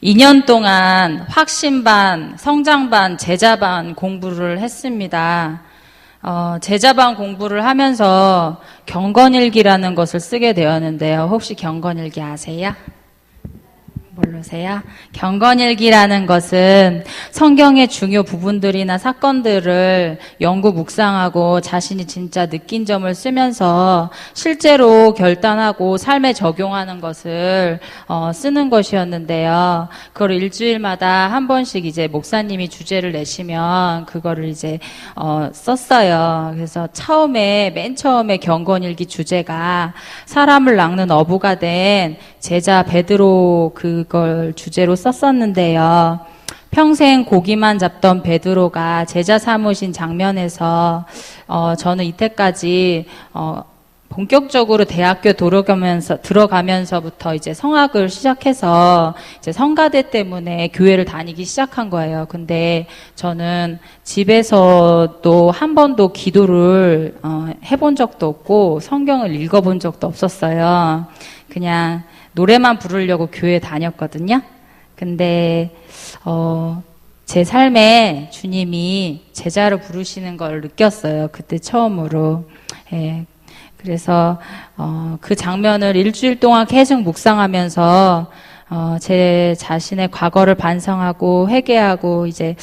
2년 동안 확신반, 성장반, 제자반 공부를 했습니다. 제자반 공부를 하면서 경건일기라는 것을 쓰게 되었는데요. 혹시 경건일기 아세요? 모르세요? 경건일기라는 것은 성경의 중요 부분들이나 사건들을 연구 묵상하고 자신이 진짜 느낀 점을 쓰면서 실제로 결단하고 삶에 적용하는 것을 쓰는 것이었는데요. 그걸 일주일마다 한 번씩 이제 목사님이 주제를 내시면 그거를 이제 썼어요. 그래서 맨 처음에 경건일기 주제가 사람을 낚는 어부가 된 제자 베드로 그걸 주제로 썼었는데요. 평생 고기만 잡던 베드로가 제자 삼으신 장면에서 저는 이때까지 본격적으로 대학교 들어가면서부터 이제 성악을 시작해서 이제 성가대 때문에 교회를 다니기 시작한 거예요. 근데 저는 집에서도 한 번도 기도를 해본 적도 없고 성경을 읽어본 적도 없었어요. 그냥 노래만 부르려고 교회 다녔거든요. 근데 제 삶에 주님이 제자로 부르시는 걸 느꼈어요. 그때 처음으로. 예. 그래서 그 장면을 일주일 동안 계속 묵상하면서 제 자신의 과거를 반성하고 회개하고 이제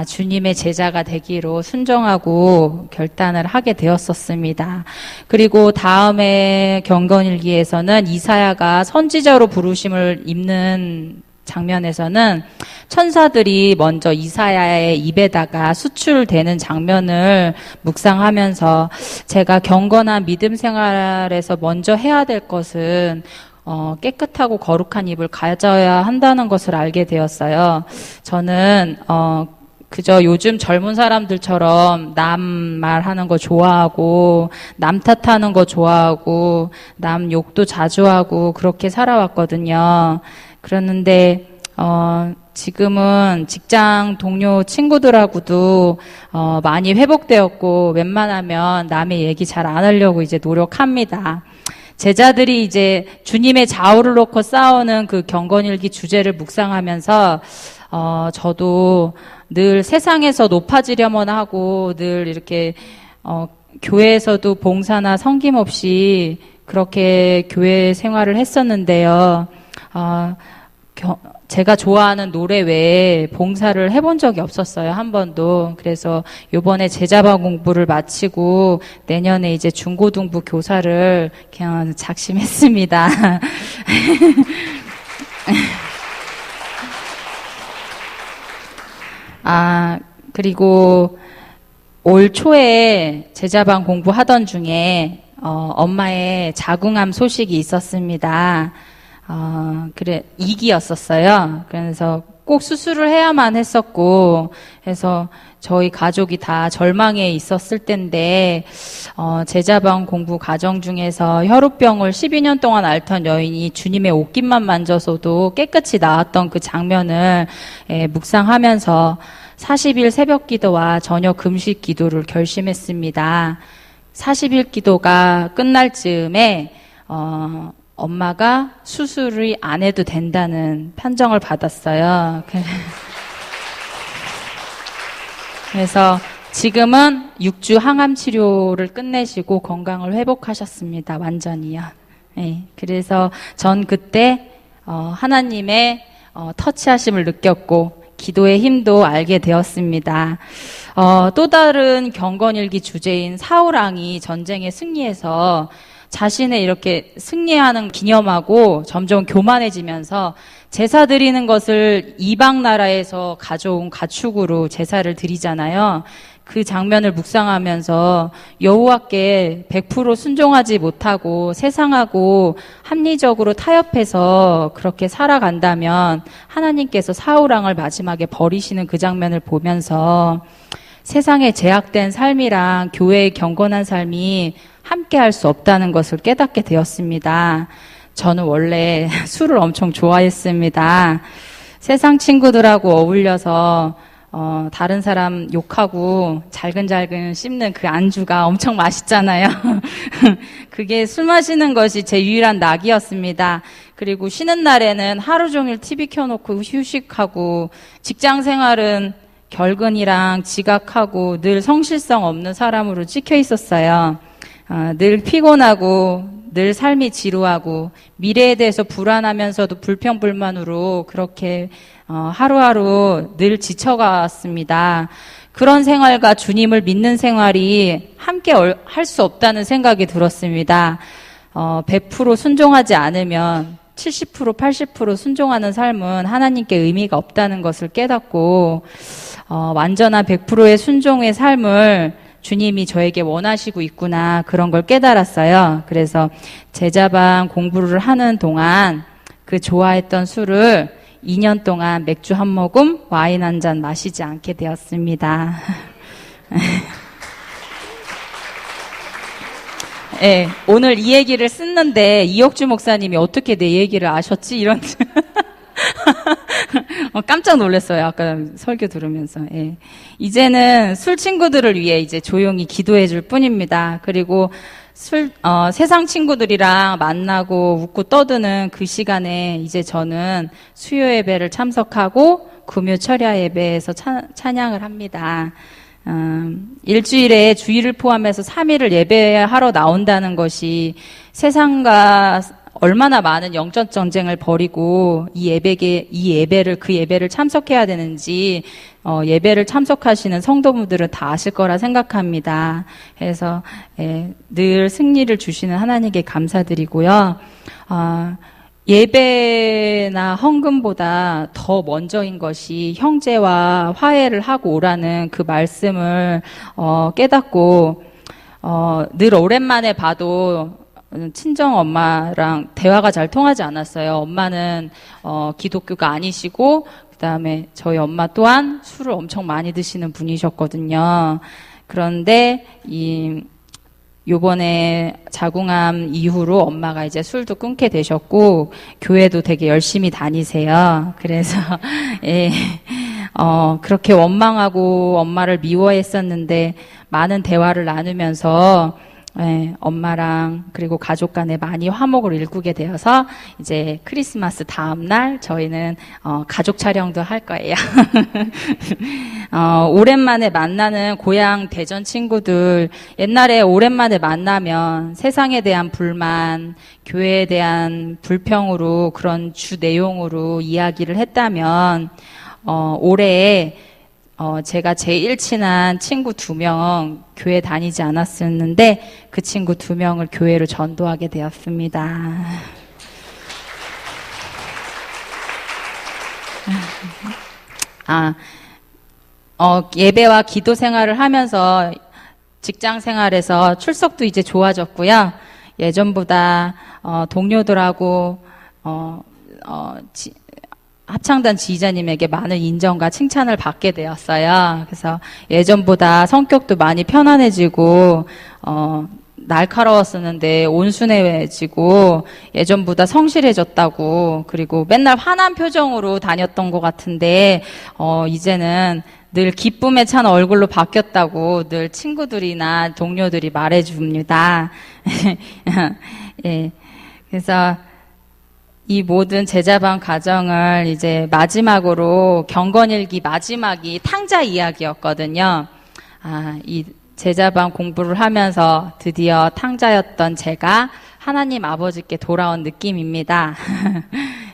주님의 제자가 되기로 순종하고 결단을 하게 되었었습니다. 그리고 다음에 경건일기에서는 이사야가 선지자로 부르심을 입는 장면에서는 천사들이 먼저 이사야의 입에다가 수출되는 장면을 묵상하면서 제가 경건한 믿음 생활에서 먼저 해야 될 것은 깨끗하고 거룩한 입을 가져야 한다는 것을 알게 되었어요. 저는 그저 요즘 젊은 사람들처럼 남 말하는 거 좋아하고 남 탓하는 거 좋아하고 남 욕도 자주 하고 그렇게 살아왔거든요. 그랬는데 지금은 직장 동료 친구들하고도 많이 회복되었고 웬만하면 남의 얘기 잘 안 하려고 이제 노력합니다. 제자들이 이제 주님의 좌우를 놓고 싸우는 그 경건일기 주제를 묵상하면서 저도 늘 세상에서 높아지려만 하고 늘 이렇게 교회에서도 봉사나 섬김 없이 그렇게 교회 생활을 했었는데요. 제가 좋아하는 노래 외에 봉사를 해본 적이 없었어요. 한 번도. 그래서 요번에 제자반 공부를 마치고 내년에 이제 중고등부 교사를 그냥 작심했습니다. 그리고 올 초에 제자반 공부하던 중에 엄마의 자궁암 소식이 있었습니다. 그래, 2기였었어요. 그래서 꼭 수술을 해야만 했었고, 그래서 저희 가족이 다 절망에 있었을 때인데, 제자반 공부 과정 중에서 혈우병을 12년 동안 앓던 여인이 주님의 옷깃만 만져서도 깨끗이 나았던 그 장면을 묵상하면서 40일 새벽 기도와 저녁 금식 기도를 결심했습니다. 40일 기도가 끝날 즈음에, 엄마가 수술을 안 해도 된다는 판정을 받았어요. 그래서 지금은 6주 항암 치료를 끝내시고 건강을 회복하셨습니다. 완전히요. 네, 그래서 전 그때 하나님의 터치하심을 느꼈고 기도의 힘도 알게 되었습니다. 또 다른 경건일기 주제인 사울왕이 전쟁에 승리해서 자신의 이렇게 승리하는 기념하고 점점 교만해지면서 제사 드리는 것을 이방 나라에서 가져온 가축으로 제사를 드리잖아요. 그 장면을 묵상하면서 여호와께 100% 순종하지 못하고 세상하고 합리적으로 타협해서 그렇게 살아간다면 하나님께서 사울왕을 마지막에 버리시는 그 장면을 보면서 세상에 제약된 삶이랑 교회의 경건한 삶이 함께 할 수 없다는 것을 깨닫게 되었습니다. 저는 원래 술을 엄청 좋아했습니다. 세상 친구들하고 어울려서 다른 사람 욕하고 잘근잘근 씹는 그 안주가 엄청 맛있잖아요. 그게 술 마시는 것이 제 유일한 낙이었습니다. 그리고 쉬는 날에는 하루 종일 TV 켜놓고 휴식하고, 직장 생활은 결근이랑 지각하고 늘 성실성 없는 사람으로 찍혀 있었어요. 늘 피곤하고 늘 삶이 지루하고 미래에 대해서 불안하면서도 불평불만으로 그렇게 하루하루 늘 지쳐갔습니다. 그런 생활과 주님을 믿는 생활이 함께 할 수 없다는 생각이 들었습니다. 100% 순종하지 않으면 70%, 80% 순종하는 삶은 하나님께 의미가 없다는 것을 깨닫고 완전한 100%의 순종의 삶을 주님이 저에게 원하시고 있구나, 그런 걸 깨달았어요. 그래서 제자반 공부를 하는 동안 그 좋아했던 술을 2년 동안 맥주 한 모금, 와인 한 잔 마시지 않게 되었습니다. 네, 오늘 이 얘기를 쓰는데 이혁주 목사님이 어떻게 내 얘기를 아셨지? 이런 깜짝 놀랐어요. 아까 설교 들으면서. 예. 이제는 술 친구들을 위해 이제 조용히 기도해 줄 뿐입니다. 그리고 세상 친구들이랑 만나고 웃고 떠드는 그 시간에 이제 저는 수요 예배를 참석하고 금요 철야 예배에서 찬양을 합니다. 일주일에 주일을 포함해서 3일을 예배하러 나온다는 것이 세상과 얼마나 많은 영적 전쟁을 벌이고 그 예배를 참석해야 되는지 예배를 참석하시는 성도분들은 다 아실 거라 생각합니다. 그래서 늘 승리를 주시는 하나님께 감사드리고요. 예배나 헌금보다 더 먼저인 것이 형제와 화해를 하고 오라는 그 말씀을 깨닫고 늘 오랜만에 봐도 친정 엄마랑 대화가 잘 통하지 않았어요. 엄마는 기독교가 아니시고 그다음에 저희 엄마 또한 술을 엄청 많이 드시는 분이셨거든요. 그런데 요번에 자궁암 이후로 엄마가 이제 술도 끊게 되셨고 교회도 되게 열심히 다니세요. 그래서 그렇게 원망하고 엄마를 미워했었는데 많은 대화를 나누면서 엄마랑 그리고 가족 간에 많이 화목을 일구게 되어서 이제 크리스마스 다음 날 저희는 가족 촬영도 할 거예요. 오랜만에 만나는 고향 대전 친구들, 옛날에 오랜만에 만나면 세상에 대한 불만, 교회에 대한 불평으로 그런 주 내용으로 이야기를 했다면 올해 제가 제일 친한 친구 2명 교회 다니지 않았었는데 그 친구 2명을 교회로 전도하게 되었습니다. 예배와 기도 생활을 하면서 직장 생활에서 출석도 이제 좋아졌고요. 예전보다 동료들하고 합창단 지휘자님에게 많은 인정과 칭찬을 받게 되었어요. 그래서 예전보다 성격도 많이 편안해지고 날카로웠었는데 온순해지고 예전보다 성실해졌다고, 그리고 맨날 화난 표정으로 다녔던 것 같은데 이제는 늘 기쁨에 찬 얼굴로 바뀌었다고 늘 친구들이나 동료들이 말해줍니다. 예. 그래서 이 모든 제자반 과정을 이제 마지막으로 경건일기 마지막이 탕자 이야기였거든요. 이 제자반 공부를 하면서 드디어 탕자였던 제가 하나님 아버지께 돌아온 느낌입니다.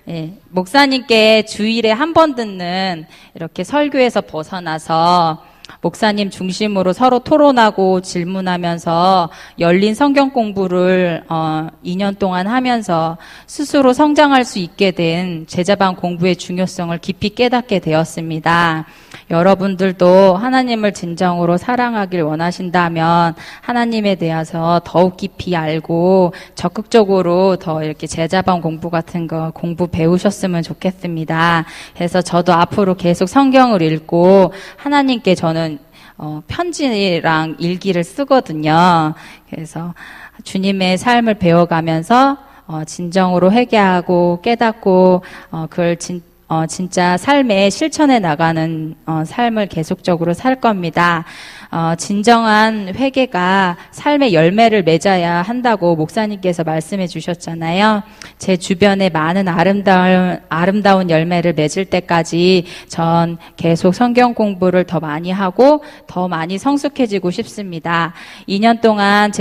예, 목사님께 주일에 한 번 듣는 이렇게 설교에서 벗어나서 목사님 중심으로 서로 토론하고 질문하면서 열린 성경 공부를 2년 동안 하면서 스스로 성장할 수 있게 된 제자반 공부의 중요성을 깊이 깨닫게 되었습니다. 여러분들도 하나님을 진정으로 사랑하길 원하신다면 하나님에 대해서 더욱 깊이 알고 적극적으로 더 이렇게 제자반 공부 같은 거 공부 배우셨으면 좋겠습니다. 그래서 저도 앞으로 계속 성경을 읽고 하나님께 저는 편지랑 일기를 쓰거든요. 그래서 주님의 삶을 배워가면서 진정으로 회개하고 깨닫고 그걸 진짜 삶에 실천해 나가는 삶을 계속적으로 살 겁니다. 진정한 회개가 삶의 열매를 맺어야 한다고 목사님께서 말씀해 주셨잖아요. 제 주변에 많은 아름다운 열매를 맺을 때까지 전 계속 성경 공부를 더 많이 하고 더 많이 성숙해지고 싶습니다. 2년 동안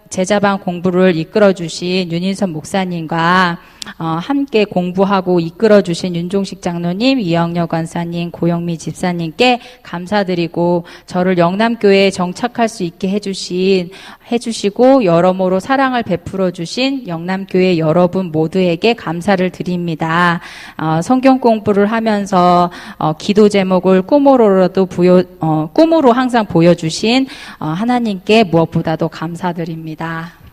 제자반 공부를 이끌어주신 윤인선 목사님과 함께 공부하고 이끌어주신 윤종식 장로님, 이영녀 권사님, 고영미 집사님께 감사드리고 저를 영남교회에 정착할 수 있게 해주시고 여러모로 사랑을 베풀어 주신 영남교회 여러분 모두에게 감사를 드립니다. 성경 공부를 하면서 기도 제목을 꿈으로 항상 보여주신 하나님께 무엇보다도 감사드립니다.